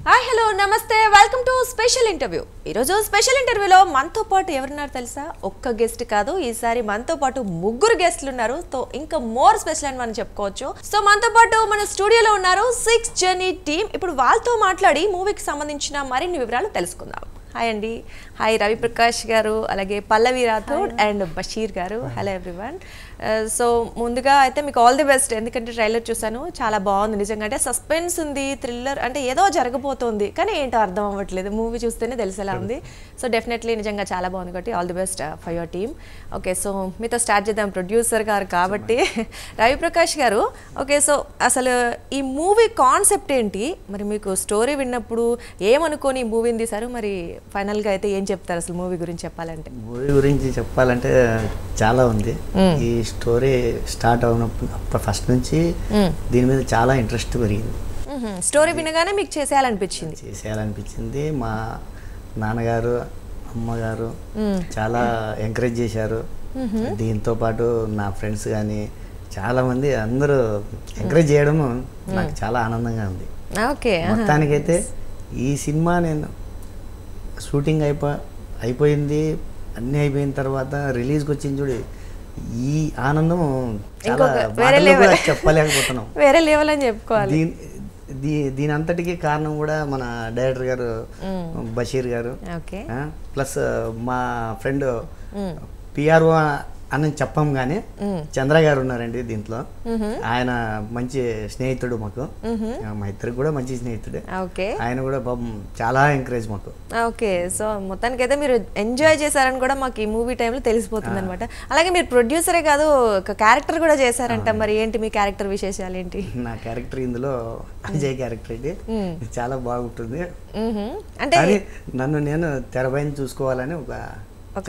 Hi hello నమస్తే welcome to special interview. ఈరోజు special ఇంటర్వ్యూలో మనతో పాటు ఎవరున్నారు తెలుసా? ఒక్క గెస్ట్ కాదు, ఈసారి మనతో పాటు ముగ్గురు గెస్ట్లు ఉన్నారు. సో ఇంకా మోర్ స్పెషల్ అని మనం చెప్పుకోవచ్చు. సో మనతో పాటు మన స్టూడియోలో ఉన్నారు 6 జర్నీ టీమ్. ఇప్పుడు వాళ్ళతో మాట్లాడి మూవీకి సంబంధించిన మరిన్ని వివరాలు తెలుసుకుందాం. హాయ్ అండి. హాయ్ రవి ప్రకాష్ గారు, అలాగే పల్లవి రాథోడ్ అండ్ బషీర్ గారు. Hello everyone. సో ముందుగా అయితే మీకు ఆల్ ది బెస్ట్. ఎందుకంటే ట్రైలర్ చూసాను, చాలా బాగుంది నిజంగా. అంటే సస్పెన్స్ ఉంది, థ్రిల్లర్, అంటే ఏదో జరగబోతోంది కానీ ఏంటో అర్థం అవ్వట్లేదు. మూవీ చూస్తేనే తెలిసేలా ఉంది. సో డెఫినెట్లీ నిజంగా చాలా బాగుంది కాబట్టి all the best for your team. Okay, so మీతో స్టార్ట్ చేద్దాం. ప్రొడ్యూసర్ గారు కాబట్టి రవి ప్రకాష్ గారు, ఓకే, సో అసలు ఈ మూవీ కాన్సెప్ట్ ఏంటి? మరి మీకు స్టోరీ విన్నప్పుడు ఏమనుకోని ఈ మూవీని తీశారు? మరి ఫైనల్గా అయితే ఏం చెప్తారు అసలు మూవీ గురించి చెప్పాలంటే? మూవీ గురించి చెప్పాలంటే చాలా ఉంది. ఈ స్టోరీ స్టార్ట్ అవునప్పుడు ఫస్ట్ నుంచి దీని మీద చాలా ఇంట్రెస్ట్ పెరిగింది. స్టోరీ వినగానే మీకు చేసేయాలనిపించింది. మా నాన్నగారు, అమ్మగారు చాలా ఎంకరేజ్ చేశారు. దీంతో పాటు నా ఫ్రెండ్స్ కానీ చాలా మంది అందరూ ఎంకరేజ్ చేయడం నాకు చాలా ఆనందంగా ఉంది. మొత్తానికైతే ఈ సినిమా నేను షూటింగ్ అయిపోయింది, అన్నీ అయిపోయిన తర్వాత రిలీజ్కి వచ్చింది చూడు, ఈ ఆనందం చాలా చెప్పలేకపోతున్నాం. వేరే లెవెల్ అని చెప్పుకోవాలి. దీని అంతటికి కారణం కూడా మన డైరెక్టర్ గారు బషీర్ గారు, ప్లస్ మా ఫ్రెండ్ పిఆర్ఓ అని చెప్పం కానీ చంద్ర గారు ఉన్నారండి దీంట్లో. ఆయన మంచి స్నేహితుడు మాకు, మా ఇద్దరికి కూడా మంచి స్నేహితుడే. ఆయన కూడా చాలా ఎంకరేజ్ మాకు. ఓకే, సో మొత్తానికి అయితే మీరు ఎంజాయ్ చేశారని కూడా మాకు ఈ మూవీ టైంలో తెలిసిపోతుంది అనమాట. అలాగే మీరు ప్రొడ్యూసరే కాదు, ఒక క్యారెక్టర్ కూడా చేశారంట. మరి ఏంటి మీ క్యారెక్టర్ విశేషాలు ఏంటి? నా క్యారెక్టర్ ఇందులో అజయ్ క్యారెక్టర్ అండి. చాలా బాగుంటుంది. అంటే నన్ను నేను తెరపైన చూసుకోవాలని ఒక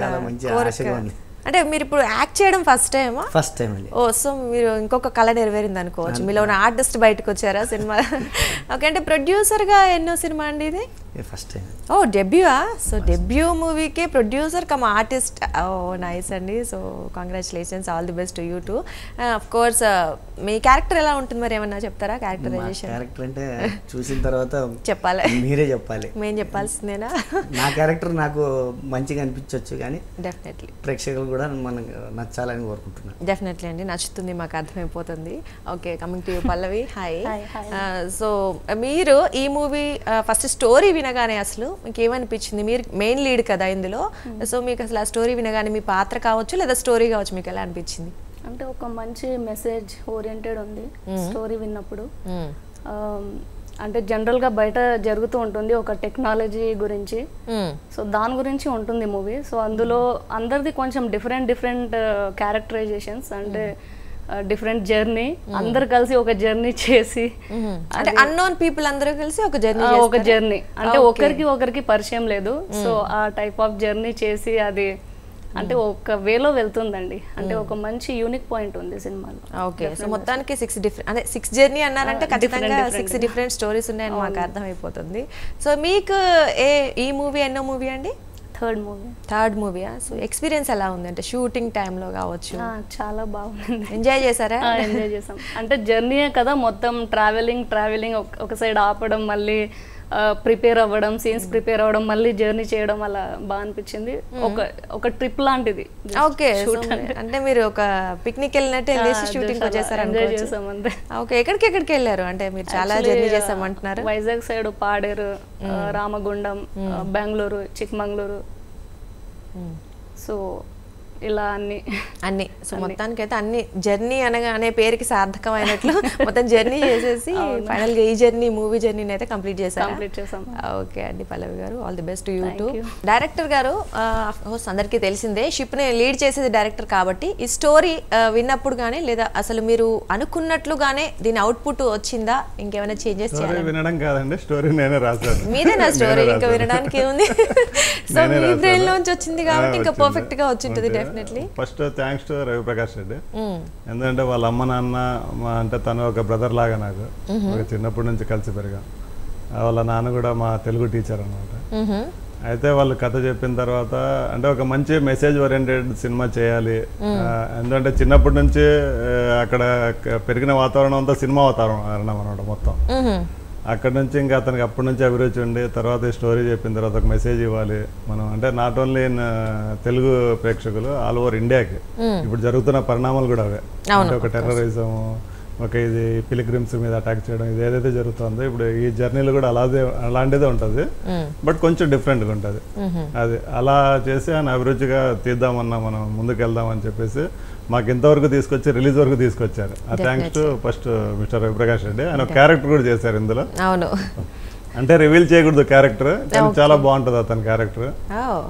చాలా మంచి ఆశగా ఉంది. అంటే మీరు ఇప్పుడు యాక్ట్ చేయడం ఫస్ట్ టైమా? ఫస్ట్ టైం అండి. ఓ, సో మీరు ఇంకొక కళ నెరవేరింది అనుకోవచ్చు. మీలో ఉన్న ఆర్టిస్ట్ బయటకు వచ్చారా సినిమా? ఓకే, అంటే ప్రొడ్యూసర్గా ఎన్నో సినిమా అండి ఇది? First time. ఓ, డెబ్యూవా? సో డెబ్యూ మూవీకే producer cum artist. Oh nice అండి. So congratulations, all the best to you too. Of course మీ క్యారెక్టర్ ఎలా ఉంటుంది మరి ఏమన్నా చెప్తారా? క్యారెక్టరైజేషన్ క్యారెక్టర్ అంటే చూసిన తర్వాత చెప్పాలి, మీరే చెప్పాలి. మేము చెప్పాల్సిందేనా? నా క్యారెక్టర్ నాకు మంచిగా అనిపించవచ్చు కానీ డెఫినెట్లీ ప్రేక్షకులు కూడా మనకు నచ్చాలని కోరుకుంటున్నాను. డెఫినెట్లీ అండి, నచ్చుతుంది, మాకు అర్థమైపోతుంది. Okay, coming to you Pallavi. Hi. So మీరు ఈ మూవీ ఫస్ట్ స్టోరీ వినగానే అసలు మీకు ఏమనిపించింది? మీరు మెయిన్ లీడ్ కదా ఇందులో. సో మీకు అసలు ఆ స్టోరీ వినగానే మీ పాత్ర కావచ్చు లేదా స్టోరీ కావచ్చు, మీకు ఎలా అనిపించింది? అంటే ఒక మంచి మెసేజ్ ఓరియంటెడ్ ఉంది స్టోరీ విన్నప్పుడు. అంటే జనరల్గా బయట జరుగుతూ ఉంటుంది ఒక టెక్నాలజీ గురించి, సో దాని గురించి ఉంటుంది మూవీ. సో అందులో అందరిది కొంచెం డిఫరెంట్ క్యారెక్టరైజేషన్స్, అంటే డిఫరెంట్ జర్నీ, అందరు కలిసి ఒక జర్నీ చేసి, అంటే అన్నోన్ పీపుల్ అందరూ కలిసి ఒక జర్నీ, అంటే ఒకరికి పరిచయం లేదు. సో ఆ టైప్ ఆఫ్ జర్నీ చేసి అది అంటే ఒక వేలో వెళ్తుందండి. అంటే ఒక మంచి యూనిక్ పాయింట్ ఉంది సినిమాలో. ఓకే, సో మొత్తానికి 6 జర్నీ అన్నారంటే ఖచ్చితంగా 6 డిఫరెంట్ స్టోరీస్ ఉన్నాయని మాకు అర్థమైపోతుంది. సో మీకు ఈ మూవీ ఎన్నో మూవీ అండి? థర్డ్ మూవీయా? సో ఎక్స్పీరియన్స్ ఎలా ఉంది? అంటే షూటింగ్ టైంలో కావచ్చు. చాలా బాగుంది. ఎంజాయ్ చేశారా? ఎంజాయ్ చేసాం. అంటే జర్నీయే కదా మొత్తం, ట్రావెలింగ్ ఒక సైడ్ ఆపడం, మళ్ళీ ప్రిపేర్ అవ్వడం, సీన్స్ ప్రిపేర్ అవ్వడం, మళ్ళీ జర్నీ చేయడం, అలా బాగా అనిపించింది. ఒక ట్రిప్ లాంటిది. ఓకే, అంటే మీరు ఒక పిక్నిక్ వెళ్ళినట్టు వెళ్ళేసి షూటింగ్ వచ్చేసారు. ఓకే, ఎక్కడికి వెళ్ళారు? అంటే మీరు చాలా జర్నీ చేసామంటున్నారు. వైజాగ్ సైడ్, పాడేరు, రామగుండం, బెంగళూరు, చిక్మంగళూరు, సో ఇలా అన్ని. సో మొత్తానికి అయితే అన్ని జర్నీ అనే పేరుకి సార్థకమైనట్లు మొత్తం జర్నీ చేసేసి ఫైనల్ గా ఈ జర్నీ మూవీ జర్నీని అయితే కంప్లీట్ చేశాం. ఓకే అండి పల్లవి గారు, all the best to you two. Director గారు ఆఫ్ కోర్స్ అందరికీ తెలిసిందే, షిప్ ని లీడ్ చేసేది డైరెక్టర్ కాబట్టి ఈ స్టోరీ విన్నప్పుడు గానీ లేదా అసలు మీరు అనుకున్నట్లుగానే దీని అవుట్పుట్ వచ్చిందా? ఇంకేమైనా చేంజెస్ చేయాలి? వినడం కాదండి, స్టోరీ నేనే రాశాను. మీదేనా స్టోరీ? ఇంకా వినడానికి ఏముంది? సో మీ బ్రెయిన్ లోంచి వచ్చింది కాబట్టి ఇంకా పర్ఫెక్ట్ గా వచ్చింటుంది. First thanks to Ravi Prakash Reddy. ఎందుకంటే వాళ్ళ అమ్మ నాన్న అంటే తను ఒక బ్రదర్ లాగా నాకు, ఒక చిన్నప్పటి నుంచి కలిసి పెరిగాం. వాళ్ళ నాన్న కూడా మా తెలుగు టీచర్ అనమాట. అయితే వాళ్ళు కథ చెప్పిన తర్వాత అంటే ఒక మంచి మెసేజ్ ఓరియంటెడ్ సినిమా చేయాలి, ఎందుకంటే చిన్నప్పటి నుంచి అక్కడ పెరిగిన వాతావరణం అంతా సినిమా వాతావరణం అనమాట మొత్తం. అక్కడ నుంచి ఇంకా అతనికి అప్పటి నుంచి అభిరుచి ఉండి తర్వాత ఈ స్టోరీ చెప్పిన తర్వాత ఒక మెసేజ్ ఇవ్వాలి మనం, అంటే నాట్ ఓన్లీ ఇన్ తెలుగు ప్రేక్షకులు ఆల్ ఓవర్ ఇండియాకి ఇప్పుడు జరుగుతున్న పరిణామాలు కూడా అవే. అంటే ఒక టెర్రరిజం, ఒక ఇది పిలిగ్రిమ్స్ మీద అటాక్ చేయడం, ఇది ఏదైతే జరుగుతుందో ఇప్పుడు ఈ జర్నీలో కూడా అలాంటిదే ఉంటుంది, బట్ కొంచెం డిఫరెంట్గా ఉంటుంది. అది అలా చేసి ఆయన అభిరుచిగా తీద్దామన్నా మనం ముందుకు వెళ్దామని చెప్పేసి మాకు ఇంతవరకు తీసుకొచ్చి రిలీజ్ వరకు తీసుకొచ్చారు. ఆ thanks to first mister Ravi Prakash Reddy. ఆయన ఒక క్యారెక్టర్ కూడా చేశారు ఇందులో. అవును, అంటే రివీల్ చేయకూడదు క్యారెక్టర్, కానీ చాలా బాగుంటుంది అతని క్యారెక్టర్,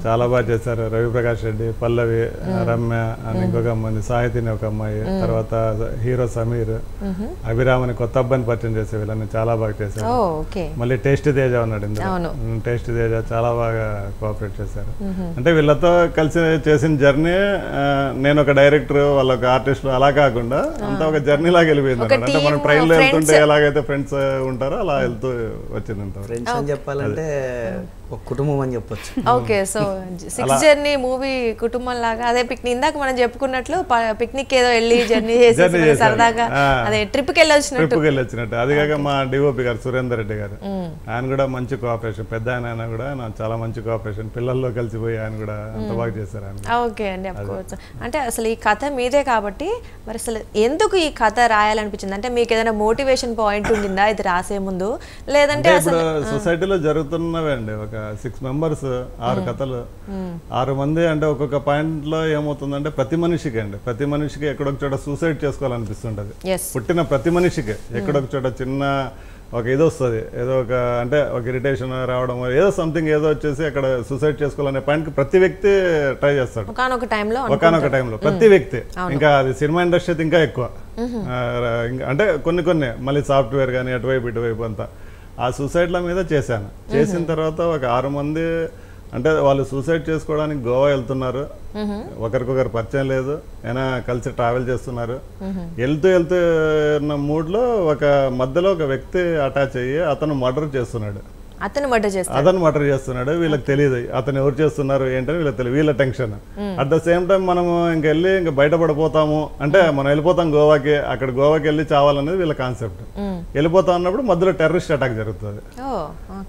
చాలా బాగా చేశారు. రవిప్రకాష్ రెడ్డి, పల్లవి, రమ్య అని ఇంకొక అమ్మాయి, సాహితిని ఒక అమ్మాయి, తర్వాత హీరో సమీర్, అభిరామని కొత్త అబ్బాయిని పరిచయం చేసే వీళ్ళని చాలా బాగా చేశారు. మళ్ళీ టేస్టీ తేజ ఉన్నాడు ఇందులో. టేస్టీ తేజ చాలా బాగా కోఆపరేట్ చేశారు. అంటే వీళ్ళతో కలిసి చేసిన జర్నీ, నేను ఒక డైరెక్టర్, వాళ్ళ ఒక ఆర్టిస్ట్ అలా కాకుండా అంతా ఒక జర్నీ లాగా వెళ్ళిపోయింది. అంటే మనం ట్రైన్ లో వెళ్తుంటే ఎలాగైతే ఫ్రెండ్స్ ఉంటారో అలా వెళ్తూ వచ్చింది. ఫ్రెండ్స్ అని చెప్పాలంటే ఒక కుటుంబం అని చెప్పొచ్చు. ఓకే, సో 6 జర్నీ మూవీ కుటుంబం లాగా, అదే పిక్నిక్ ఇందాక మనం చెప్పుకున్నట్లు పిక్నిక్ ఏదో వెళ్ళి జర్నీ చేసి సరదాగా అదే ట్రిప్ కి వెళ్ళొచ్చినట్టు. అది కాక మా డిఓపి గారు సురేందర్ రెడ్డి గారు, ఆయన కూడా మంచి కోఆపరేషన్, పెద్ద ఆయన కూడా చాలా మంచి కోఆపరేషన్, పిల్లల్లో కలిసిపోయి ఆయన కూడా అంత బాగా చేశారు ఆయన. ఓకే అండి, అఫ్ కోర్స్. అంటే అసలు ఈ కథ మీదే కాబట్టి మరి అసలు ఎందుకు ఈ కథ రాయాలనిపించింది? అంటే మీకు ఏదైనా మోటివేషన్ పాయింట్ ఉండిందా ఇది రాసే ముందు, లేదంటే అసలు సొసైటీలో జరుగుతున్నవే అండి, ఒక 6 మెంబర్స్ 6 కథలు, 6 మంది. అంటే ఒక్కొక్క పాయింట్ లో ఏమవుతుందంటే ప్రతి మనిషికి ఎక్కడొక చోట సూసైడ్ చేసుకోవాలనిపిస్తుంటది. పుట్టిన ప్రతి మనిషికి ఎక్కడొక చోట చిన్న ఒక ఇది వస్తుంది, ఏదో ఒక అంటే ఒక ఇరిటేషన్ రావడం, ఏదో సంథింగ్ ఏదో వచ్చేసి అక్కడ సూసైడ్ చేసుకోవాలనే పాయింట్ ప్రతి వ్యక్తి ట్రై చేస్తాడు ఒకనొక టైంలో ప్రతి వ్యక్తి. ఇంకా అది సినిమా ఇండస్ట్రీ అయితే ఇంకా ఎక్కువ. అంటే కొన్ని మళ్ళీ సాఫ్ట్వేర్ కానీ అటువైపు అంతా ఆ సూసైడ్ల మీద చేశాను. చేసిన తర్వాత ఒక 6 మంది అంటే వాళ్ళు సూసైడ్ చేసుకోవడానికి గోవా వెళ్తున్నారు, ఒకరికొకరు పరిచయం లేదు, అయినా కలిసి ట్రావెల్ చేస్తున్నారు. వెళ్తూ ఉన్న మూడ్లో ఒక మధ్యలో ఒక వ్యక్తి అటాచ్ అయ్యి అతను మర్డర్ చేస్తున్నాడు. అతను మర్డర్ చేస్తున్నాడు. వీళ్ళకి తెలియదు అతను ఎవరు చేస్తున్నారు ఏంటని, వీళ్ళకి తెలియదు. వీళ్ళ tension. At the same time మనము ఇంకెళ్ళి ఇంకా బయటపడిపోతాము అంటే మనం వెళ్ళిపోతాం గోవాకి, అక్కడ గోవాకి వెళ్ళి చావాలనేది వీళ్ళ కాన్సెప్ట్. వెళ్ళిపోతా ఉన్నప్పుడు మధ్యలో టెర్రరిస్ట్ అటాక్ జరుగుతుంది.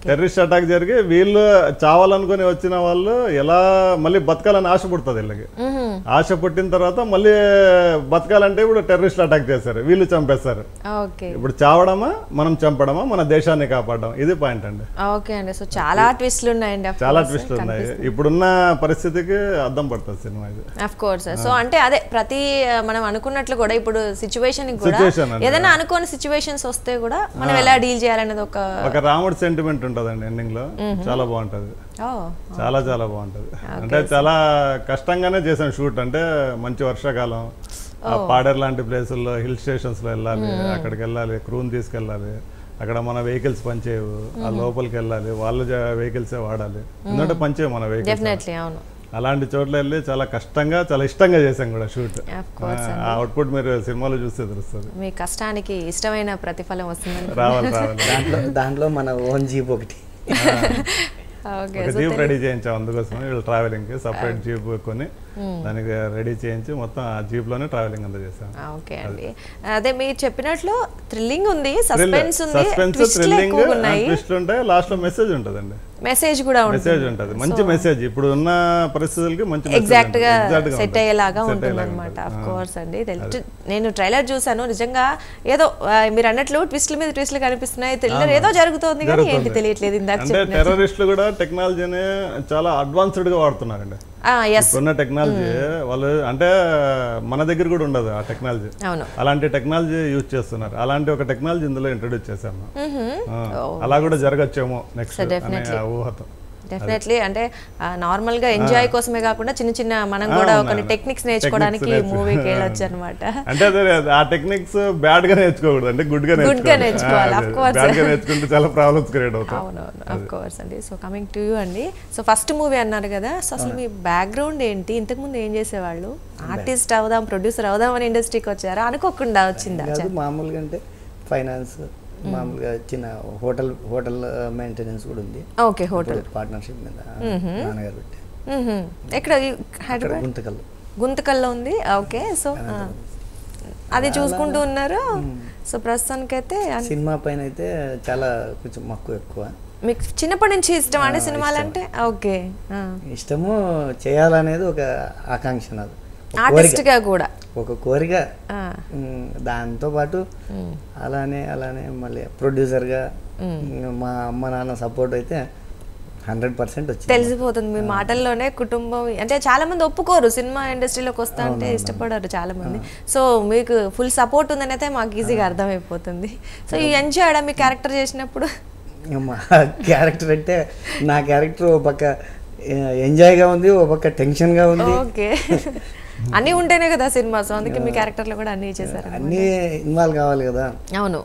టెర్రరిస్ట్ అటాక్ జరిగి వీళ్ళు చావాలనుకుని వచ్చిన వాళ్ళు ఎలా మళ్ళీ బతకాలని ఆశ పుడుతుంది వీళ్ళకి. ఆశ పుట్టిన తర్వాత మళ్ళీ బతకాలంటే ఇప్పుడు టెర్రరిస్ట్ అటాక్ చేశారు, వీళ్ళు చంపేస్తారు. ఇప్పుడు చావడమా మనం చంపడమా మన దేశాన్ని కాపాడడం, ఇది పాయింట్ అండి. ఓకే అండి, సో చాలా ట్విస్ట్లు ఉన్నాయండి. చాలా ట్విస్ట్లు ఉన్నాయి. ఇప్పుడున్న పరిస్థితికి అర్థం పడుతుంది సినిమా ఇది. Of course. సో అంటే అదే ప్రతి మనం అనుకున్నట్లు కూడా ఇప్పుడు సిచ్యువేషన్ కూడా ఏదైనా అనుకోని సిచ్యువేషన్స్ వస్తే కూడా మనం ఎలా డీల్ చేయాలనేది ఒక రాముడి సెంటిమెంట్ ఉంటుందండి ఎండింగ్ లో. చాలా బాగుంటది, చాలా బాగుంటది. అంటే చాలా కష్టంగానే చేసాం షూట్. అంటే మంచి వర్షాకాలం, పాడేరు లాంటి ప్లేసుల్లో హిల్ స్టేషన్స్ లో వెళ్ళాలి, అక్కడికి వెళ్ళాలి, క్రూని తీసుకెళ్ళాలి, అక్కడ మన వెహికల్స్ పనిచేయవు, ఆ లోపలికి వెళ్ళాలి, వాళ్ళ వెహికల్సే వాడాలి, ఎందుకంటే పనిచేయవు మన వెహికల్స్. అలాంటి చోట్ల వెళ్ళి చాలా కష్టంగా చాలా ఇష్టంగా చేసాం కూడా షూట్. ఆ అవుట్పుట్ మీరు సినిమాలో చూస్తే తెలుస్తుంది. మీ కష్టానికి ఇష్టమైన ప్రతిఫలం వస్తుంది. రావాలి. దాంట్లో మన ఓన్ జీప్ ఒకటి ఒక జీప్ రెడీ చేయించాం అందుకోసం. వీళ్ళు ట్రావెలింగ్ కి సపరేట్ జీప్ కొని దానికి రెడీ చేయించి మొత్తం ఆ జీప్ లోనే ట్రావెలింగ్ అంతా చేసాం. ఓకే అండి, అదే మీరు చెప్పినట్లు థ్రిల్లింగ్ ఉంది, సస్పెన్స్ ఉంది, ట్విస్ట్ ఉంటాయి, లాస్ట్ లో మెసేజ్ ఉంటదండి. మెసేజ్ కూడా ఉంటుంది, మంచి మెసేజ్. ఇప్పుడు ఉన్న పరిస్థితులకి మంచి ఎగ్జాక్ట్ గా సెట్ అయ్యేలాగా ఉంటుంది అనమాట. ఆఫ్ కోర్స్ అండి, నేను ట్రైలర్ చూసాను, నిజంగా ఏదో మీరు అన్నట్లు ట్విస్ట్ల మీద ట్విస్ట్లు కనిపిస్తున్నాయి, థ్రిల్లర్ ఏదో జరుగుతుంది కానీ ఏంటి తెలియట్లేదు. ఇందాక టెర్రరిస్టులు కూడా టెక్నాలజీని చాలా అడ్వాన్స్డ్ గా వాడుతున్నారండి. ఇప్పుడున్న టెక్నాలజీ వాళ్ళు అంటే మన దగ్గర కూడా ఉండదు ఆ టెక్నాలజీ, అలాంటి టెక్నాలజీ యూజ్ చేస్తున్నారు. అలాంటి ఒక టెక్నాలజీ ఇందులో ఇంట్రొడ్యూస్ చేశాము. అలా కూడా జరగచ్చేమో నెక్స్ట్ అనే ఊహతో. డెఫినెట్లీ, అంటే నార్మల్ గా ఎంజాయ్ కోసమే కాకుండా చిన్న మనం కూడా కొన్ని టెక్నిక్స్ నేర్చుకోవడానికి మూవీకి వెళ్ళొచ్చు అనమాట. అంటే ఆ టెక్నిక్స్ బ్యాడ్ గా నేర్చుకోకూడదు, అంటే గుడ్ గా నేర్చుకోవాలి. ఆఫ్ కోర్స్ నేర్చుకుంటే చాలా ప్రాబ్లమ్స్ క్రియేట్ అవుతాయి. అవునవును, ఆఫ్ కోర్స్ అండి. సో కమింగ్ టు యూ అండి, సో ఫస్ట్ మూవీ అన్నారు కదా, సో అసలు మీ బ్యాక్గ్రౌండ్ ఏంటి? ఇంతకు ముందు ఏం చేసేవాళ్ళు? ఆర్టిస్ట్ అవుదాం, ప్రొడ్యూసర్ అవుదాం అని ఇండస్ట్రీకి వచ్చారా? అనుకోకుండా వచ్చిందా? మామూలుగా అంటే ఫైనాన్స్, మామూలుగా చిన్న హోటల్ మెయింటెనెన్స్ కూడా ఉంది. ఓకే, హోటల్ పార్ట్నర్షిప్ మీద నాన్నగారు పెట్టి. ఎక్కడ? హైదరాబాద్ గుంతకల్లో ఉంది. ఓకే, సో అది చూసుకుంటూ ఉన్నారు. సో ప్రస్తుతానికైతే సినిమా పైన అయితే చాలా కొంచెం మక్కువ ఎక్కువ. మీకు చిన్నప్పటి నుంచి ఇష్టం అండి సినిమాలు అంటే? ఓకే, ఇష్టము, చేయాలనేది ఒక ఆకాంక్ష నాది, ఆర్టిస్ట్ గా కూడా ఒక కోరిక. దాంతో పాటు అలానే మళ్ళీ ప్రొడ్యూసర్గా మా అమ్మ నాన్న సపోర్ట్ అయితే 100% వచ్చింది. తెలిసిపోతుంది మీ మాటల్లోనే. కుటుంబం అంటే చాలా మంది ఒప్పుకోరు సినిమా ఇండస్ట్రీలోకి వస్తా అంటే, ఇష్టపడరు చాలా మంది. సో మీకు ఫుల్ సపోర్ట్ ఉందని అయితే మాకు ఈజీగా అర్థమైపోతుంది. సో ఈ ఎంజాయ్ మీ క్యారెక్టర్ చేసినప్పుడు? మా క్యారెక్టర్ అంటే నా క్యారెక్టర్ ఒక పక్క ఎంజాయ్గా ఉంది, ఒక పక్క టెన్షన్గా ఉంది. ఓకే, అన్నీ ఉంటేనే కదా సినిమా. సో అందుకే మీ క్యారెక్టర్లో కూడా అన్నీ చేశారు. అన్నీ ఇన్వాల్వ్ కావాలి కదా. అవును,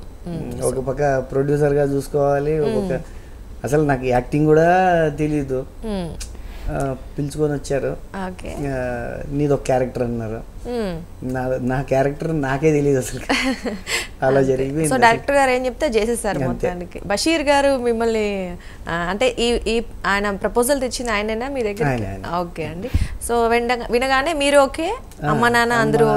ఒక పక్క ప్రొడ్యూసర్గా చూసుకోవాలి, ఒక పక్క అసలు నాకు యాక్టింగ్ కూడా తెలీదు. పిలుచుకొని వచ్చారు, నీది ఒక క్యారెక్టర్ అన్నారు. నా క్యారెక్టర్ నాకే తెలియదు అసలు. అలా జరిగింది. సో డైరెక్టర్ గారు ఏం చెప్తే చేసేసారు మొత్తానికి. బషీర్ గారు మిమ్మల్ని అంటే ఈ ఆయన ప్రపోజల్ తెచ్చింది ఆయనైనా మీ దగ్గర? ఓకే అండి. సో వినగానే మీరు ఓకే, అమ్మ నాన్న అందరూ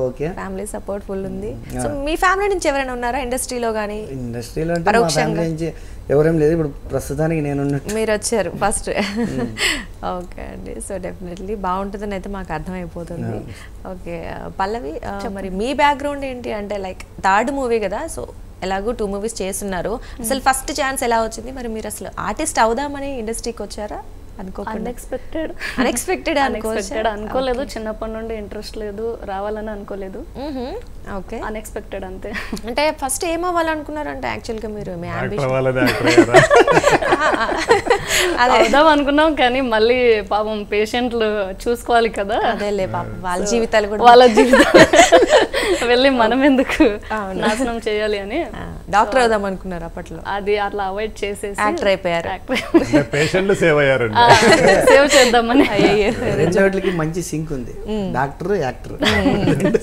ఓకే, ఫ్యామిలీ సపోర్ట్ ఫుల్ ఉంది. సో మీ ఫ్యామిలీ నుంచి ఎవరైనా ఉన్నారా ఇండస్ట్రీలో కానీ? ఇండస్ట్రీలో అంటే మా ఫ్యామిలీ నుంచి ఎవరేం లేదు, ఇప్పుడు ప్రస్తుతానికి నేను మీరు వచ్చారు ఫస్ట్. ఓకే అండి. సో డెఫినెట్లీ బాగుంటుందని అయితే మాకు అర్థమైపోతుంది. ఓకే పల్లవి, మరి మీ బ్యాక్గ్రౌండ్ ఏంటి అంటే లైక్ థర్డ్ మూవీ కదా, సో ఎలాగో 2 మూవీస్ చేస్తున్నారు. అసలు ఫస్ట్ ఛాన్స్ ఎలా వచ్చింది? మరి మీరు అసలు ఆర్టిస్ట్ అవుదామని ఇండస్ట్రీకి వచ్చారా? అన్ఎక్స్పెక్టెడ్ అనుకోలేదు. చిన్నప్పటి నుండి ఇంట్రెస్ట్ లేదు, రావాలని అనుకోలేదు. ఓకే, అన్ఎక్స్పెక్టెడ్ అంతే. అంటే ఫస్ట్ ఏం అవ్వాలనుకున్నారు అంటే యాక్చువల్గా మీరు మీ అవుదాం అనుకున్నాం, కానీ మళ్ళీ పాపం పేషెంట్లు చూసుకోవాలి కదా. అదేలే పాపం వాళ్ళ జీవితాలు కూడా, వాళ్ళ జీవితాలు వెళ్ళి మనం ఎందుకు నాశనం చేయాలి అని డాక్టర్ అవుదాం అనుకున్నారు అప్పట్లో. అది అట్లా అవాయిడ్ చేసేసి యాక్టర్ అయిపోయారు. పేషెంట్లు సేవ్ అయ్యారు, సేవ్ చేద్దామని. రెండిటికి మంచి సింక్ ఉంది, డాక్టర్ యాక్టర్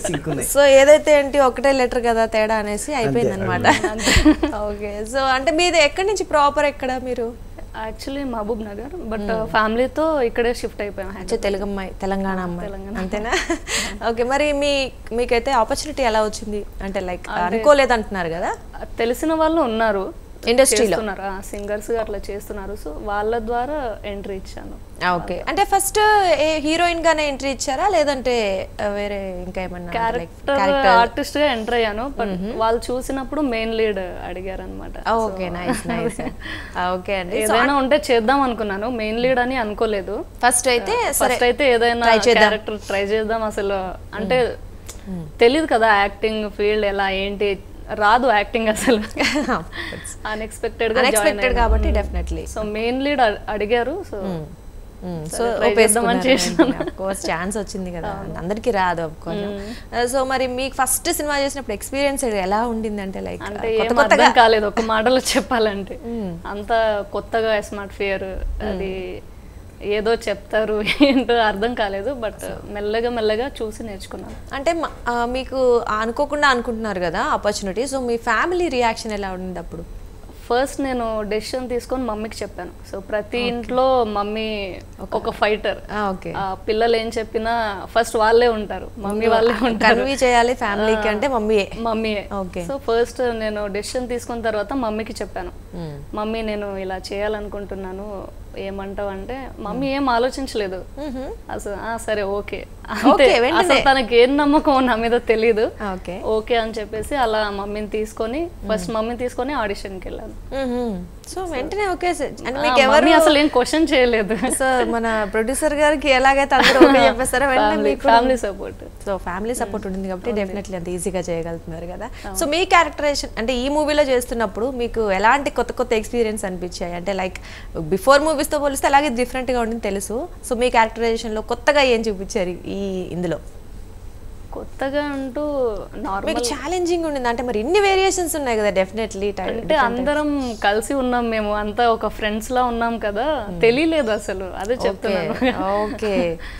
సింక్ ఉంది. సో ఏదైతే ఏంటి ఒకటే లెటర్ కదా తేడా అనేసి అయిపోయింది అనమాట. ఓకే, సో అంటే మీది ఎక్కడి నుంచి ప్రాపర్ ఎక్కడ మీరు? యాక్చువల్లీ మహబూబ్ నగర్, బట్ ఫ్యామిలీతో ఇక్కడే షిఫ్ట్ అయిపోయాం. తెలుగు అమ్మాయి, తెలంగాణ అమ్మాయి అంతేనా? ఓకే, మరి మీకైతే ఆపర్చునిటీ ఎలా వచ్చింది అంటే లైక్ అనుకోలేదు అంటున్నారు కదా? తెలిసిన వాళ్ళు ఉన్నారు ఇండస్ట్రీలో, సింగర్స్ అట్లా చేస్తున్నారు, సో వాళ్ళ ద్వారా ఎంట్రీ ఇచ్చాను. ఓకే, అంటే ఫస్ట్ హీరోయిన్ గానే ఎంట్రీ ఇచ్చారా లేదంటే వేరే ఇంకా ఏమన్నా? క్యారెక్టర్ ఆర్టిస్ట్ గా ఎంటర్ అయ్యాను, బట్ వాళ్ళు చూసినప్పుడు మెయిన్ లీడ్ అడిగారు అనమాట. Okay, nice nice. ఓకే అండి, ఏదైనా ఉంటే చేద్దాం అనుకున్నాను, మెయిన్ లీడ్ అని అనుకోలేదు. ఫస్ట్ అయితే ఏదైనా క్యారెక్టర్ ట్రై చేద్దాం. అసలు అంటే తెలియదు కదా యాక్టింగ్ ఫీల్డ్ ఎలా ఏంటి, రాదు యాక్టింగ్ అసలు. అన్ఎక్స్పెక్టెడ్ కాబట్టి డెఫినెట్లీ. సో మెయిన్ లీడ్ అడిగారు, సో సో ఛాన్స్ వచ్చింది కదా, అందరికి రాదు అఫ్కోర్స్. సో మరి మీకు ఫస్ట్ సినిమా చేసినప్పుడు ఎక్స్పీరియన్స్ ఎలా ఉండింది అంటే లైక్? అంటే అర్థం కాలేదు ఒక మాటలో చెప్పాలంటే, అంత కొత్తగా స్మార్ట్ ఫియర్, అది ఏదో చెప్తారు ఏంటో అర్థం కాలేదు, బట్ మెల్లగా చూసి నేర్చుకున్నాను. అంటే మీకు అనుకోకుండా అనుకుంటున్నారు కదా ఆపర్చునిటీ, సో మీ ఫ్యామిలీ రియాక్షన్ ఎలా ఉండింది అప్పుడు? ఫస్ట్ నేను డెసిషన్ తీసుకొని మమ్మీకి చెప్పాను. సో ప్రతి ఇంట్లో మమ్మీ ఒక ఫైటర్. పిల్లలు ఏం చెప్పినా ఫస్ట్ వాళ్ళే ఉంటారు, మమ్మీ వాళ్ళే ఉంటారు. కన్వీ చేయాలి ఫ్యామిలీకి అంటే మమ్మీయే. సో ఫస్ట్ నేను డెసిషన్ తీసుకున్న తర్వాత మమ్మీకి చెప్పాను, మమ్మీ నేను ఇలా చేయాలనుకుంటున్నాను, ఏమంటావు అంటే మమ్మీ ఏం ఆలోచించలేదు అసలు. సరే ఓకే అంతే, అసలు తనకి ఏం నమ్మకం నా మీద తెలీదు. ఓకే అని చెప్పేసి అలా మమ్మీని తీసుకొని మమ్మీని తీసుకొని ఆడిషన్కి వెళ్ళాను. సో వెంటనే ఓకే, అసలు ఏం క్వశ్చన్ చేయలేదు. సో మన ప్రొడ్యూసర్ గారికి ఎలాగైతే అందరూ ఓకే చెప్పేస్తారో వెంటనే family support. So family support ఉంటుంది కాబట్టి డెఫినెట్లీ అంత ఈజీగా చేయగలుగుతున్నారు కదా. సో మీ క్యారెక్టరైజేషన్ అంటే ఈ మూవీలో చేస్తున్నప్పుడు మీకు ఎలాంటి కొత్త ఎక్స్పీరియన్స్ అనిపించాయి అంటే లైక్ బిఫోర్ మూవీస్ తో పోలిస్తే అలాగే డిఫరెంట్ గా ఉంటుంది తెలుసు. సో మీ క్యారెక్టరైజేషన్ లో కొత్తగా ఏం చూపించారు ఇందులో? కొత్తగా అంటూ నార్మల్ ఛాలెంజింగ్ ఉండింది అంటే మరి ఇన్ని వేరియేషన్స్ ఉన్నాయి కదా డెఫినెట్లీ. అంటే అందరం కలిసి ఉన్నాం, మేము అంతా ఒక ఫ్రెండ్స్ లా ఉన్నాం కదా, తెలియలేదు అసలు, అదే చెప్తున్నాను. ఓకే,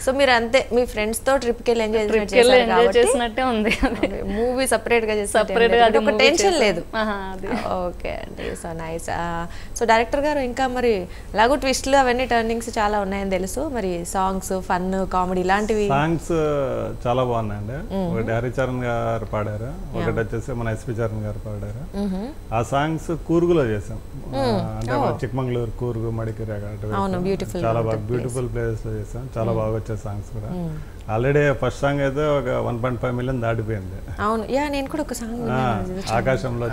సో మీరు అంతే మీ ఫ్రెండ్స్ తో ట్రిప్ కి ఎంజాయ్ చేసినట్టే ఉంది. మూవీ సెపరేట్ గా చేసి ఒక టెన్షన్ లేదు. ఓకే అండి, సో నైస్. సో డైరెక్టర్ గారు ఇంకా మరి ఎలాగో ట్విస్ట్లు అవన్నీ టర్నింగ్స్ చాలా ఉన్నాయని తెలుసు, మరి సాంగ్స్ ఫన్ కామెడీ ఇలాంటివి? సాంగ్స్ చాలా బాగున్నాయండి. ఒకటి హరిచరణ్ గారు పాడారు, ఒకటి వచ్చేసి మన ఎస్పి చరణ్ గారు పాడారు. ఆ సాంగ్స్ కూర్గులో చేసాం, అంటే మన చిక్మంగళూరు, కూర్గు, మడికేరి చాలా బాగా బ్యూటిఫుల్ ప్లేసెస్ లో చేసాం. చాలా బాగా వచ్చే సాంగ్స్ కూడా. ఆల్రెడీ ఫస్ట్ సాంగ్ అయితే ఒక 1.5 మిలియన్ దాటిపోయింది. అవును, యా నేను కూడా ఒక సాంగ్ ఆకాశంలో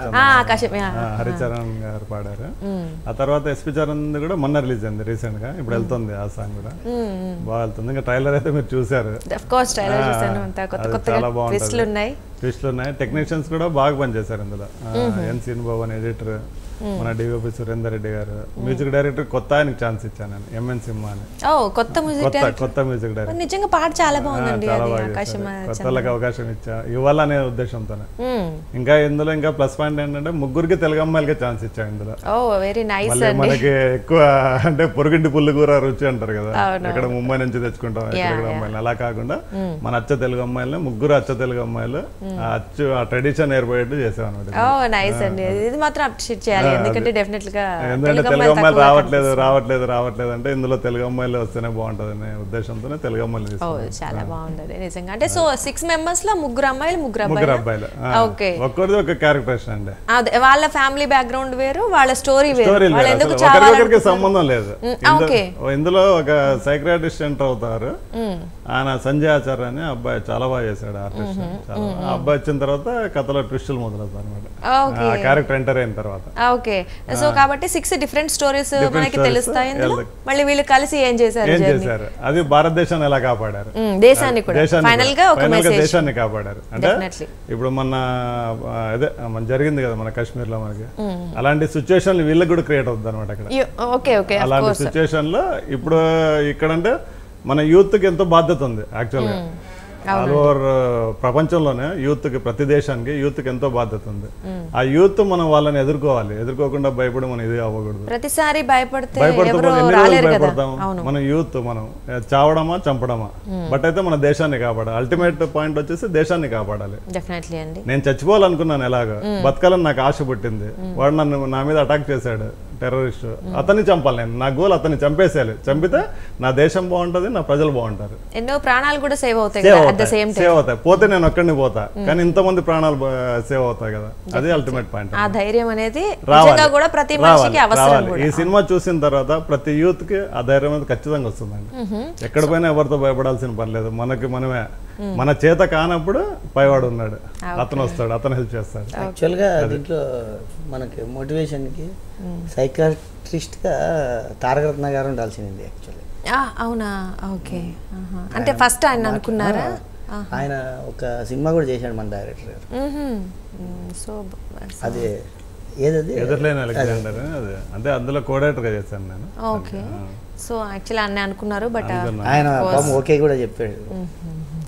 హరిచరణ్ గారు పాడారు. ఆ తర్వాత ఎస్పి చరణ్ కూడా మొన్న రిలీజ్ అయింది రీసెంట్ గా, ఇప్పుడు వెళ్తుంది ఆ సాంగ్ కూడా, బాగా వెళ్తుంది. ఇంకా ట్రైలర్ అయితే మీరు చూసారు, చాలా బాగుంటుంది, ట్విస్ట్లు ఉన్నాయి. టెక్నీషియన్స్ కూడా బాగా పనిచేశారు ఇందులో. ఎన్ సీన్ భవన్ ఎడిటర్, మన డిఓపి సురేందర్ రెడ్డి గారు, మ్యూజిక్ డైరెక్టర్ కొత్త ఆయనకు ఛాన్స్ ఇచ్చాను నేను, ఎంఎన్ సింహ అని. కొత్త మ్యూజిక్ డైరెక్టర్, నిజంగా పాట చాలా బాగుంది, కొత్త వాళ్ళకి అవకాశం ఇచ్చా ఇవ్వాలనే ఉద్దేశంతోనే. ఇంకా ఇందులో ఇంకా ప్లస్ పాయింట్ ఏంటంటే ముగ్గురికి తెలుగు అమ్మాయిలకి ఛాన్స్ ఇచ్చా ఇందులో. మనకి ఎక్కువ అంటే పొరుగింటి పుల్లు కూర రుచి అంటారు కదా, ఇక్కడ ముంబై నుంచి తెచ్చుకుంటాం తెలుగు అమ్మాయిలు, అలా కాకుండా మన అచ్చ తెలుగు అమ్మాయిలు, ముగ్గురు అచ్చ తెలుగు అమ్మాయిలు ఆ ట్రెడిషన్ ఏర్పడేట్టు చేసాం అనమాట. ఎందుకంటే డెఫినెట్ గా తెలుగు అమ్మాయిలు రావట్లేదు అంటే ఇందులో తెలుగు అమ్మాయిలు వస్తేనే బాగుంటది అనే ఉద్దేశంతోనే తెలుగు అమ్మాయిలు చాలా బాగుంటది నిజంగా. అంటే సో 6 మెంబర్స్ లో ముగ్గురు అమ్మాయిలు ముగ్గురు అబ్బాయిలు. ఓకే, ఒక్కరిది ఒక క్యారెక్టరేషన్ అండి. అదే వాళ్ళ ఫ్యామిలీ బ్యాక్గ్రౌండ్ వేరు, వాళ్ళ స్టోరీ వేరు, ఒకరికొకరికి సంబంధం లేదు. ఇందులో ఒక సైక్రాటిస్ట్ ఎంటర్ అవుతారు, ఆయన సంజయ్ ఆచార్య అని అబ్బాయి, చాలా బాగా చేశాడు ఆర్టిస్ట్. ఆ అబ్బాయి వచ్చిన తర్వాత కథలో ట్విస్టులు మొదలవుతాయి అనమాట, క్యారెక్టర్ ఎంటర్ అయిన తర్వాత. ఓకే, సో కాబట్టి 6 డిఫరెంట్ స్టోరీస్ మనకి తెలుస్తాయి. మళ్ళీ వీళ్ళు కలిసి ఏం చేశారు, అది భారతదేశాన్ని ఎలా కాపాడారు, దేశాన్ని కూడా ఫైనల్ గా ఒక మెసేజ్, దేశాన్ని కాపాడారు. అంటే ఇప్పుడు మన జరిగింది కదా మన కాశ్మీర్ లో, మనకి అలాంటి సిచ్యువేషన్ వీళ్ళకి కూడా క్రియేట్ అవుతుంది అనమాట అక్కడ. అలాంటి సిచ్యువేషన్ లో ఇప్పుడు ఇక్కడంటే మన యూత్ కి ఎంతో బాధ్యత ఉంది యాక్చువల్గా. ఆల్ ఓవర్ ప్రపంచంలోనే యూత్ కి, ప్రతి దేశానికి యూత్ కి ఎంతో బాధ్యత ఉంది. ఆ యూత్ మనం వాళ్ళని ఎదుర్కోకుండా భయపడి మనం ఇది అవ్వకూడదు. ప్రతిసారి భయపడతాం మన యూత్, మనం చావడమా చంపడమా, బట్ అయితే మన దేశాన్ని కాపాడాలి. అల్టిమేట్ పాయింట్ వచ్చేసి దేశాన్ని కాపాడాలి. నేను చచ్చిపోవాలనుకున్నాను, ఎలాగో బతకాలని నాకు ఆశ పుట్టింది, వాడు నా మీద అటాక్ చేశాడు టెర్రరిస్ట్, అతన్ని చంపాలి నేను, నా గోల్ అతన్ని చంపేసేయాలి. చంపితే నా దేశం బాగుంటది, నా ప్రజలు బాగుంటారు, ఎన్నో ప్రాణాలు కూడా సేవ్ అవుతాయి. పోతే నేను ఒక్కడిని పోతా, కానీ ఇంతమంది ప్రాణాలు సేవ్ అవుతాయి కదా, అది అల్టిమేట్ పాయింట్. ఆ ధైర్యం అనేది కూడా ప్రతి మనిషికి అవసరం. ఈ సినిమా చూసిన తర్వాత ప్రతి యూత్ కి ఆ ధైర్యం అనేది ఖచ్చితంగా వస్తుందండి. ఎక్కడ పోయినా ఎవరితో భయపడాల్సిన పర్లేదు, మనకి మనమే. మన చేత కానప్పుడు పైవాడు ఉన్నాడు, అతను వస్తాడు, అతను హెల్ప్ చేస్తాడు. యాక్చువల్గా దీంట్లో మనకి మోటివేషన్ కి సైకాట్రిస్ట్ గా తారక రత్న గారు ఉండాల్సింది యాక్చువల్లీ. అవునా, ఓకే. అంటే ఫస్ట్ ఆయన అనుకున్నారా? ఆయన ఒక సినిమా కూడా చేశాడు మన డైరెక్టర్ గారు. సో అదే ఏదది ఎదుర్లేని అలెగ్జాండర్, అంటే అందులో కోఆర్డినేటర్ గా చేశాను నేను. ఓకే, సో యాక్చువల్లీ అన్నీ అనుకున్నారు, బట్ ఆయన ఓకే కూడా చెప్పాడు.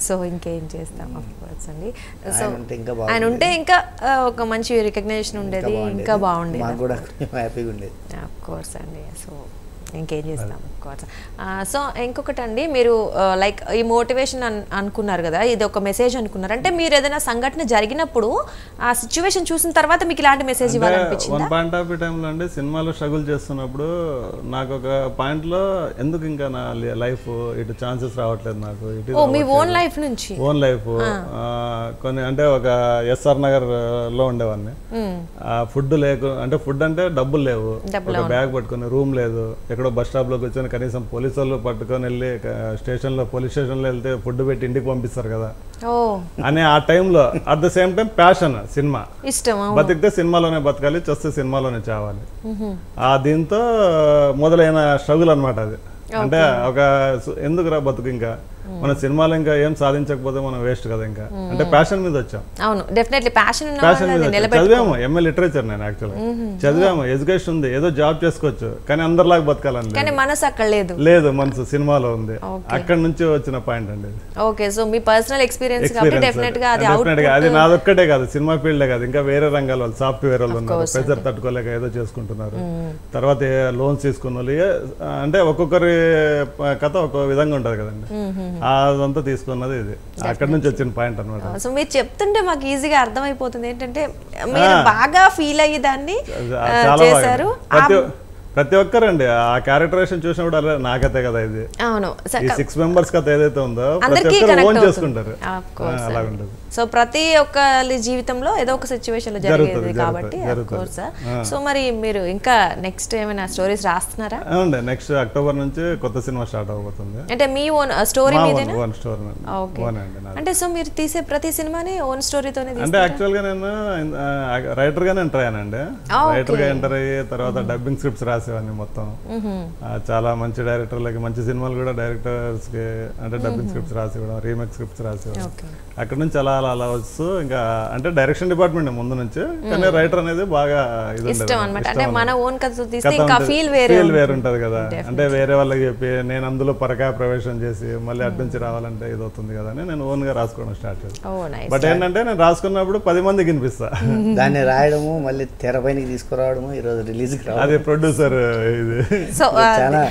సో ఇంకేం చేస్తాం, ఆఫ్ కోర్స్ అండి. సో ఆయన ఉంటే ఇంకా ఒక మంచి రికగ్నైజేషన్ ఉండేది, ఇంకా బాగుండేది, మాకు కూడా హ్యాపీగా ఉండేది. ఆఫ్ కోర్స్ అండి. సో ఇంకేం చేస్తాం, ఆఫ్ కోర్స్. సో ఇంకొకటి అండి, మీరు లైక్ ఈ మోటివేషన్ అనుకున్నారు కదా, ఇది ఒక మెసేజ్ అనుకున్నారు అంటే, మీరు ఏదైనా సంఘటన జరిగినప్పుడు ఆ సిచ్యువేషన్ చూసిన తర్వాత మీకు ఇలాంటి మెసేజ్ ఇవ్వాలనిపించింది? వన్ పాయింట్ ఆఫ్ టైంలో అండి, సినిమాలో స్ట్రగుల్ చేస్తున్నప్పుడు నాకు ఒక పాయింట్ లో ఎందుకు ఇంకా నా లైఫ్ ఇటు ఛాన్సెస్ రావట్లేదు, నాకు ఇటు మీ ఓన్ లైఫ్ నుంచి ఓన్ లైఫ్ కొన్ని, అంటే ఒక ఎస్ఆర్ నగర్ లో ఉండేవాడిని. ఫుడ్ అంటే ఫుడ్ అంటే డబ్బులు లేవు, ఒక బ్యాగ్ పట్టుకుని, రూమ్ లేదు, ఎక్కడో బస్ స్టాప్ లోకి వచ్చాను, కనీసం పోలీసు వాళ్ళు పట్టుకొని వెళ్ళి పోలీస్ స్టేషన్ లో వెళ్తే ఫుడ్ పెట్టి ఇంటికి పంపిస్తారు కదా అని ఆ టైంలో. At the same time passion, cinema ఇష్టం, బతికితే సినిమాలోనే బతకాలి, చస్తే సినిమాలోనే చావాలి. దీంతో మొదలైన స్ట్రగుల్ అనమాట అది. అంటే ఒక ఎందుకురా బతుకు, ఇంకా మన సినిమాలో ఇంకా ఏం సాధించకపోతే మనం వేస్ట్ కదా ఇంకా, అంటే ప్యాషన్ మీద వచ్చాం. అవును, డెఫినెట్లీ ప్యాషన్ మీద చదివాము, ఎంఏ లిటరేచర్ నేను యాక్చువల్గా చదివాము, ఎడ్యుకేషన్ ఉంది, ఏదో జాబ్ చేసుకోవచ్చు, కానీ అందరిలాగా బతకాలని మనసు అక్కడ లేదు, మనసు సినిమాలో ఉంది. అక్కడ నుంచి వచ్చిన పాయింట్ అండి. ఓకే, సో మీ పర్సనల్ ఎక్స్పీరియన్స్ డెఫినెట్ గా అది నాదొక్కటే కాదు, సినిమా ఫీల్డే కాదు, ఇంకా వేరే రంగాల వాళ్ళు, సాఫ్ట్వేర్ వాళ్ళు ఉన్నారు, ప్రెజర్ తట్టుకోలేక ఏదో చేసుకుంటున్నారు, తర్వాత లోన్స్ తీసుకున్న వాళ్ళు, అంటే ఒక్కొక్కరి కథ ఒక్కొక్క విధంగా ఉంటది కదండి. అదంతా తీసుకున్నది ఇది, అక్కడ నుంచి వచ్చిన పాయింట్ అనమాట. సో మీరు చెప్తుంటే మాకు ఈజీగా అర్థమైపోతుంది ఏంటంటే, మీరు బాగా ఫీల్ అయ్యి దాన్ని చేశారు. ప్రతి ఒక్కరండి ఆ క్యారెక్టరైజేషన్ చూసినప్పుడు అలా నాకైతే కదా ఇది అవును ఈ 6 మెంబర్స్ కథ ఏదైతే ఉందో ప్రతి అందరికీ ఒక్కరు connect ఓన్ అవుతుంది. చేసుకుంటారు అలా ఉంటుంది. సో ప్రతి ఒక్కరి జీవితంలో ఏదో ఒక సిచ్యువేషన్ లో జరిగేది కాబట్టి కోర్స్. సో మరి మీరు ఇంకా నెక్స్ట్ ఏమైనా స్టోరీస్ రాస్తున్నారా? అవునండి, నెక్స్ట్ అక్టోబర్ నుంచి కొత్త సినిమా స్టార్ట్ అవబోతుంది. అంటే మీ ఓన్ స్టోరీ మీదేనా? Own story okay. అంటే సో మీరు తీసే ప్రతి సినిమాని ఓన్ స్టోరీతోనే అంటే యాక్చువల్ గా నేను రైటర్ గానే ఎంటర్ అయ్యానండి. రైటర్ గా ఎంటర్ అయ్యి తర్వాత డబ్బింగ్ స్క్రిప్ట్స్ రాసేవాడిని మొత్తం. చాలా మంచి డైరెక్టర్లకి మంచి సినిమాలు కూడా డైరెక్టర్స్ కి అంటే డబ్బింగ్ స్క్రిప్ట్స్ రాసేవాడు, రీమేక్ స్క్రిప్ట్స్ రాసేవాడు. అక్కడ నుంచి అలా అలా వస్తూ ఇంకా అంటే డైరెక్షన్ డిపార్ట్మెంట్ ముందు నుంచి, కానీ రైటర్ అనేది బాగా ఇది ఇష్టం అన్నమాట. అంటే మన ఓన్ కథ తీస్తే ఇంకా ఫీల్ వేరే ఉంటది కదా. అంటే వేరే వాళ్ళకి చెప్పి నేను అందులో పరకాయ ప్రవేశం చేసి మళ్ళీ అటు నుంచి రావాలంటే ఇది అవుతుంది కదా అని నేను ఓన్ గా రాసుకోవడం స్టార్ట్ చేస్తాను. బట్ ఏంటంటే నేను రాసుకున్నప్పుడు 10 మందికి వినిపిస్తా. దాన్ని రాయడము మళ్ళీ తెరపైనకి తీసుకురావడము ఈరోజు రిలీజ్ కి అది ప్రొడ్యూసర్ ఇది చాలా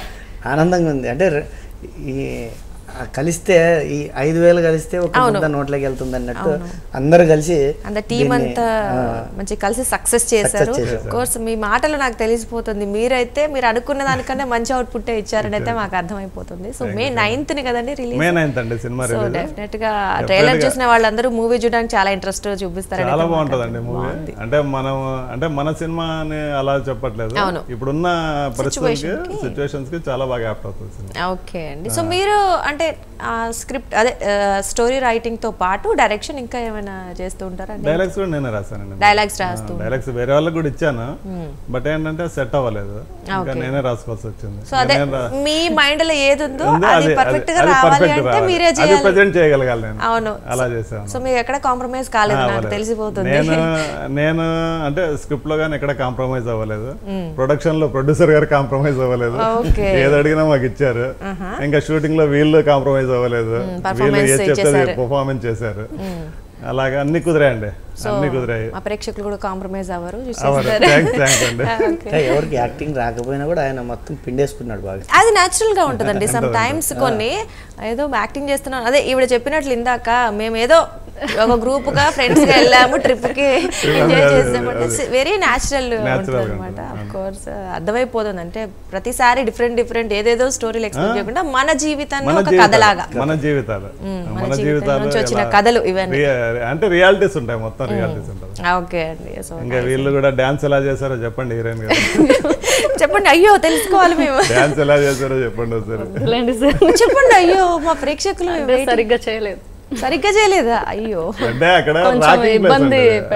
ఆనందంగా ఉంది. అంటే ఈ కలిస్తే ఈ 5,000 కలిస్తే ఒక ముద్ద నోట్లోకి వెళ్తుంది అన్నట్టు అందరూ కలిసి టీం అంతా మంచి కలిసి సక్సెస్ చేశారు. కోర్స్ మీ మాటలు నాకు తెలిసిపోతుంది, మీరైతే మీరు అనుకున్న దానికన్నా మంచి అవుట్పుట్ ఇచ్చారని అయితే మాకు అర్థమైపోతుంది. సో May 9th కదండి రిలీజ్? May 9th అండి సినిమా రిలీజ్. సో డెఫినెట్ గా ట్రైలర్ చూసిన వాళ్ళందరూ మూవీ చూడడానికి చాలా ఇంట్రెస్ట్ చూపిస్తారు. చాలా బాగుంటదండి మూవీ. అంటే మనం అంటే మన సినిమా అని అలా చెప్పట్లేదు, ఇప్పుడున్న పరిస్థితులకి సిచ్యువేషన్స్ కి చాలా బాగా యాప్ట్ అవుతుంది. ఓకే అండి. సో మీరు అంటే స్క్రిప్ట్ అదే స్టోరీ రైటింగ్ తో పాటు డైరెక్షన్ ఇంకా ఏమైనా చేస్తూ ఉంటారా? డైలాగ్స్ కూడా నేనే రాశానండి. డైలాగ్స్ రాస్తూ డైలాగ్స్ వేరే వాళ్ళకి కూడా ఇచ్చాను, బట్ ఏంటంటే సెట్ అవ్వలేదు, ఇంకా నేనే రాసుకోవాల్సి వచ్చింది. సో అదే మీ మైండ్ లో ఏది ఉందో అది పర్ఫెక్ట్ గా రావాలి అంటే మీరే చేయాలి, ప్రెజెంట్ చేయగలగాలి నేను. అవును, అలా చేశాను. సో మీరు ఎక్కడ కాంప్రమైజ్ కాలేదు, నాకు తెలిసిపోతుంది. నేను అంటే స్క్రిప్ట్ లో గానీ ఎక్కడ కాంప్రమైజ్ అవ్వలేదు, ప్రొడక్షన్ లో ప్రొడ్యూసర్ గారు కాంప్రమైజ్ అవ్వలేదు, ఏది అడిగినా మాకు ఇచ్చారు. ఇంకా షూటింగ్ లో వీళ్ళు కాంప్రమైజ్ అవ్వలేదు, వీళ్ళు ఏ చెప్తే పర్ఫార్మెన్స్ చేశారు. అలాగా అన్ని కుదిరాయండి, అన్ని కుదిరాయి. మా ప్రేక్షకులు కూడా కాంప్రమైజ్ అవ్వరు. ఎవరికి యాక్టింగ్ రాకపోయినా కూడా ఆయన మొత్తం పిండేసుకున్నాడు బాగా. అది న్యాచురల్ గా ఉంటదండి. సమ్ టైమ్స్ కొన్ని ఏదో యాక్టింగ్ చేస్తున్నాం, అదే ఈవిడ చెప్పినట్లు ఇందాక మేము ఏదో ఒక గ్రూప్ గా ఫ్రెండ్స్ గా వెళ్ళాము, ట్రిప్ కి ఎంజాయ్ చేసామంటే వెరీ న్యాచురల్ ఉంటుంది అనమాట. అఫ్ కోర్స్ అర్థమైపోతుంది. అంటే ప్రతిసారి డిఫరెంట్ ఏదేదో స్టోరీలు ఎక్స్ప్లెయిన్ చేయకుండా మన జీవితాన్ని ఒక కథలాగా, మన జీవితాలు నుంచి వచ్చిన కథలు ఇవన్నీ అంటే రియాలిటీస్ ఉంటాయి, మొత్తం రియాలిటీస్ ఉంటాయి. ఓకే అండి. ఇంకా వీళ్ళు కూడా డాన్స్ ఎలా చేశారో చెప్పండి, హీరోయిన్ గారు చెప్పండి. అయ్యో తెలుసుకోవాలి మేము, డాన్స్ ఎలా చేశారో చెప్పండి ఒకసారి. చెప్పండి. అయ్యో మా ప్రేక్షకులు సరిగ్గా చేయలేదు, సరిగ్గా చేయలేదా? అయ్యో. అంటే అక్కడ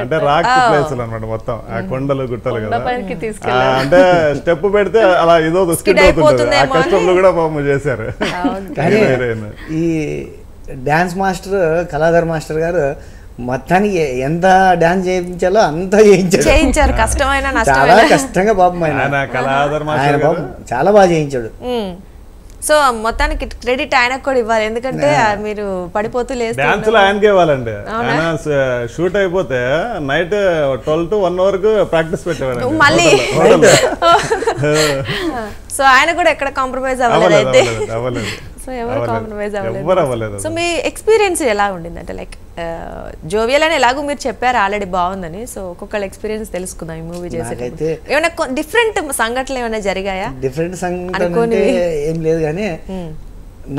అంటే రాక్ ప్లేస్ అన్నమాట, మొత్తం ఆ కొండలు గుట్టలు కదా, అంటే స్టెప్ పెడితే అలా ఏదో స్కిడ్ అవుతుంది. ఆ కష్టంలో కూడా పాపం చేశారు. ఈ డాన్స్ మాస్టర్ కళాధర్ మాస్టర్ గారు మొత్తానికి ఎంత డాన్స్ చేయించాలో అంత చేయించారు. కష్టమైన చాలా కష్టంగా పాపం ఆయన కళాధర్ మాస్టర్ చాలా బాగా చేయించాడు. సో మొత్తానికి క్రెడిట్ ఆయనకు కూడా ఇవ్వాలి, ఎందుకంటే మీరు పడిపోతూ లేదు. డాన్స్ లో ఆయనకి ఇవ్వాలండి. ఆయన షూట్ అయిపోతే నైట్ 12 to 1 వరకు ప్రాక్టీస్ పెట్టేవాడు మళ్ళీ. సో ఆయన కూడా ఎక్కడ కాంప్రమైజ్ అవ్వలేదు అయితే. సో ఎవరు కాంప్రమైజ్ అవ్వలేదు. సో మీ ఎక్స్పీరియన్స్ ఎలా ఉండింది? అంటే లైక్ జోవియల్ అని ఎలాగో మీరు చెప్పారు ఆల్రెడీ బాగుందని, సో ఒక్కొక్కళ్ళ ఎక్స్పీరియన్స్ తెలుసుకుందాం ఈ మూవీ చేసేటప్పుడు. ఏమైనా డిఫరెంట్ సంఘటనలు ఏమైనా జరిగాయా? డిఫరెంట్ సంఘటన ఏం లేదు, కానీ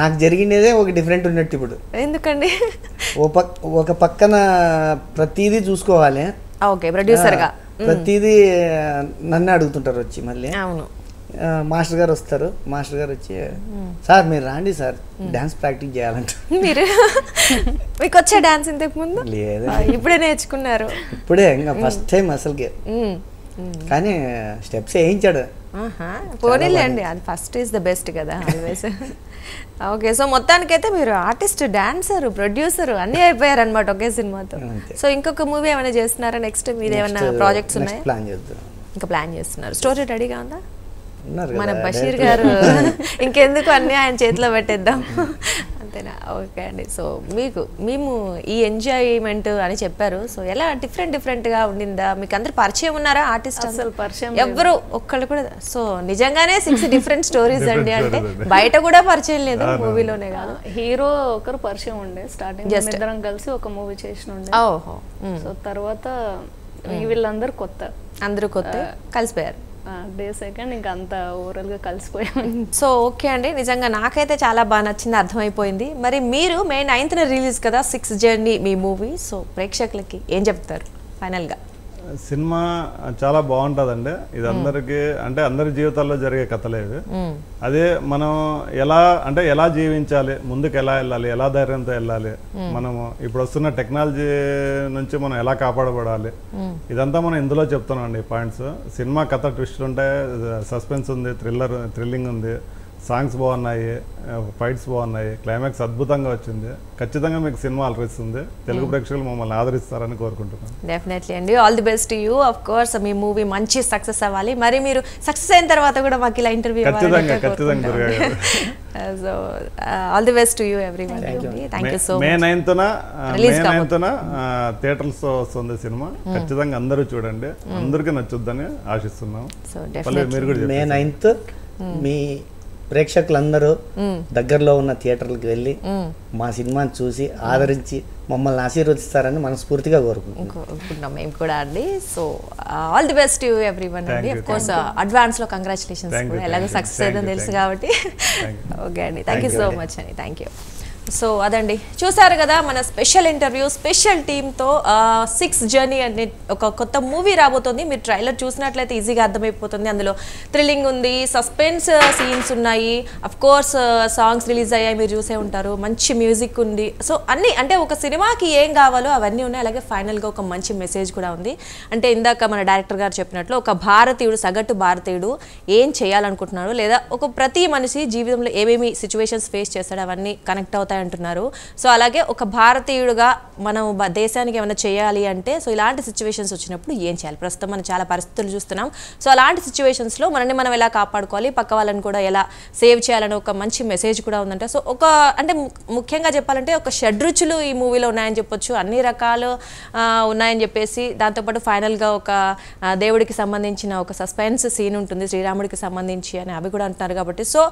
నాకు జరిగినదే ఒక డిఫరెంట్ ఉన్నట్టు. ఇప్పుడు ఎందుకండి? ఒక పక్కన ప్రతిదీ చూసుకోవాలి, ఓకే, ప్రొడ్యూసర్ గా ప్రతిదీ నన్ను అడుగుతుంటారు వచ్చి. మళ్ళీ అవును, మాస్టర్ గారు వస్తారు, మాస్టర్ గారు వచ్చి సార్ మీరు రాండి సార్ డాన్స్ ప్రాక్టీస్ చేయాలంట. మీరు మీకు వచ్చే డాన్స్ ఇంతకు ముందు? లేదు, ఇప్పుడే నేర్చుకున్నారు. ఇప్పుడే ఇంకా ఫస్ట్ టైం అసలుకి. కానీ స్టెప్స్ వేయించాడు. పోనీలేండి, అది ఫస్ట్ ఈజ్ ద బెస్ట్ కదా ఆల్వేస్. ఓకే, సో మొత్తానికైతే మీరు ఆర్టిస్ట్, డాన్సర్, ప్రొడ్యూసర్ అన్నీ అయిపోయారు అనమాట ఒకే సినిమాతో. సో ఇంకొక మూవీ ఏమైనా చేస్తున్నారా నెక్స్ట్? మీరు ఏమైనా ప్రాజెక్ట్స్ ఉన్నాయా? ప్లాన్ చేద్దాం, ఇంకా ప్లాన్ చేస్తున్నారు. స్టోరీ రెడీగా ఉందా? మన బషీర్ గారు ఇంకెందుకు అన్నీ ఆయన చేతిలో పెట్టేద్దాం అంతేనా? ఓకే అండి. సో మేము ఈ ఎంజాయ్మెంట్ అని చెప్పారు, సో ఎలా డిఫరెంట్గా ఉండిందా? మీకు అందరు పరిచయం ఉన్నారా ఆర్టిస్ట్? అసలు పరిచయం ఎవరు ఒక్కళ్ళు కూడా. సో నిజంగానే 6 డిఫరెంట్ స్టోరీస్ అండి, అంటే బయట కూడా పరిచయం లేదు, మూవీలోనే కాదు. హీరో ఒకరు పరిచయం ఉండే, స్టార్టింగ్ ఇద్దరం కలిసి ఒక మూవీ చేసిన ఉండే. ఓహో. సో తర్వాత వీళ్ళందరూ కొత్త, అందరూ కొత్త కలిసిపోయారు. డే సెకండ్ ఇంకా అంత ఓవరాల్గా కలిసిపోయాము. సో ఓకే అండి, నిజంగా నాకైతే చాలా బాగా నచ్చింది, అర్థమైపోయింది. మరి మీరు మే 9th రిలీజ్ కదా 6th జర్నీ మీ మూవీ, సో ప్రేక్షకులకి ఏం చెప్తారు ఫైనల్గా? సినిమా చాలా బాగుంటుందండి. ఇది అందరికి అంటే అందరి జీవితాల్లో జరిగే కథలే ఇవి. అదే మనం ఎలా జీవించాలి, ముందుకు ఎలా వెళ్ళాలి, ఎలా ధైర్యంతో వెళ్ళాలి, మనము ఇప్పుడు వస్తున్న టెక్నాలజీ నుంచి మనం ఎలా కాపాడబడాలి, ఇదంతా మనం ఇందులో చెప్తున్నాం అండి పాయింట్స్. సినిమా కథ ట్విస్టులు ఉంటాయి, సస్పెన్స్ ఉంది, థ్రిల్లింగ్ ఉంది, సాంగ్స్ బాగున్నాయి, ఫైట్స్ బాగున్నాయి, క్లైమాక్స్ అద్భుతంగా వచ్చింది. ఖచ్చితంగా మీకు సినిమా అలరిస్తుంది. తెలుగు ప్రేక్షకులు మమ్మల్ని ఆదరిస్తారని కోరుకుంటున్నాను. డెఫినెట్లీ అండి, all the best you. Of course me movie మంచి సక్సెస్ అవ్వాలి. మరి మీరు సక్సెస్ అయిన తర్వాత కూడా మాకు ఇలా interview so all the best you everyone. Thank you so much. May 9th theatres వస్తుంది సినిమా. ఖచ్చితంగా అందరూ చూడండి, అందరికీ నచ్చుద్దని ఆశిస్తున్నాం. సో మీరు కూడా మే 9th మీ ప్రేక్షకులందరూ దగ్గరలో ఉన్న థియేటర్లకు వెళ్ళి మా సినిమాని చూసి ఆదరించి మమ్మల్ని ఆశీర్వదిస్తారని మనస్ఫూర్తిగా కోరుకుంటున్నాం మేము కూడా అండి. So all the best you everyone అండి. అఫ్ కోర్స్ అడ్వాన్స్ లో కంగ్రాచులేషన్స్ కూడా, ఎలాగో సక్సెస్ అయ్యిందని తెలుసు కాబట్టి. ఓకే అండి, థ్యాంక్ యూ సో మచ్ అండి, థ్యాంక్ యూ. సో అదండి, చూసారు కదా మన స్పెషల్ ఇంటర్వ్యూ స్పెషల్ టీమ్తో 6th జర్నీ అనే ఒక కొత్త మూవీ రాబోతుంది. మీరు ట్రైలర్ చూసినట్లయితే ఈజీగా అర్థమైపోతుంది. అందులో థ్రిల్లింగ్ ఉంది, సస్పెన్స్ సీన్స్ ఉన్నాయి, అఫ్ కోర్స్ సాంగ్స్ రిలీజ్ అయ్యాయి, మీరు చూసే ఉంటారు, మంచి మ్యూజిక్ ఉంది. సో అన్నీ అంటే ఒక సినిమాకి ఏం కావాలో అవన్నీ ఉన్నాయి. అలాగే ఫైనల్గా ఒక మంచి మెసేజ్ కూడా ఉంది. అంటే ఇందాక మన డైరెక్టర్ గారు చెప్పినట్లు ఒక భారతీయుడు, సగటు భారతీయుడు ఏం చేయాలనుకుంటున్నాడు, లేదా ఒక ప్రతి మనిషి జీవితంలో ఏమేమి సిచ్యువేషన్స్ ఫేస్ చేస్తాడో అవన్నీ కనెక్ట్ అవుతాయి అంటున్నారు. సో అలాగే ఒక భారతీయుడుగా మనం దేశానికి ఏమైనా చేయాలి అంటే, సో ఇలాంటి సిచ్యువేషన్స్ వచ్చినప్పుడు ఏం చేయాలి? ప్రస్తుతం మనం చాలా పరిస్థితులు చూస్తున్నాం. సో అలాంటి సిచ్యువేషన్స్లో మనల్ని మనం ఎలా కాపాడుకోవాలి, పక్క వాళ్ళని కూడా ఎలా సేవ్ చేయాలని ఒక మంచి మెసేజ్ కూడా ఉందంట. సో ఒక అంటే ముఖ్యంగా చెప్పాలంటే ఒక షడ్రుచులు ఈ మూవీలో ఉన్నాయని చెప్పొచ్చు. అన్ని రకాలు ఉన్నాయని చెప్పేసి, దాంతోపాటు ఫైనల్గా ఒక దేవుడికి సంబంధించిన ఒక సస్పెన్స్ సీన్ ఉంటుంది, శ్రీరాముడికి సంబంధించి అని అవి కూడా అంటున్నారు. కాబట్టి సో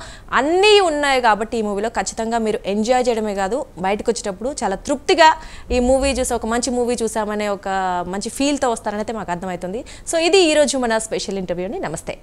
అన్నీ ఉన్నాయి కాబట్టి ఈ మూవీలో ఖచ్చితంగా మీరు ఎంజాయ్ చేయడమే కాదు, బయటకు వచ్చేటప్పుడు చాలా తృప్తిగా ఈ మూవీ చూసి ఒక మంచి మూవీ చూసామనే ఒక మంచి ఫీల్తో వస్తారని అయితే మాకు అర్థమవుతుంది. సో ఇది ఈరోజు మన స్పెషల్ ఇంటర్వ్యూని. నమస్తే.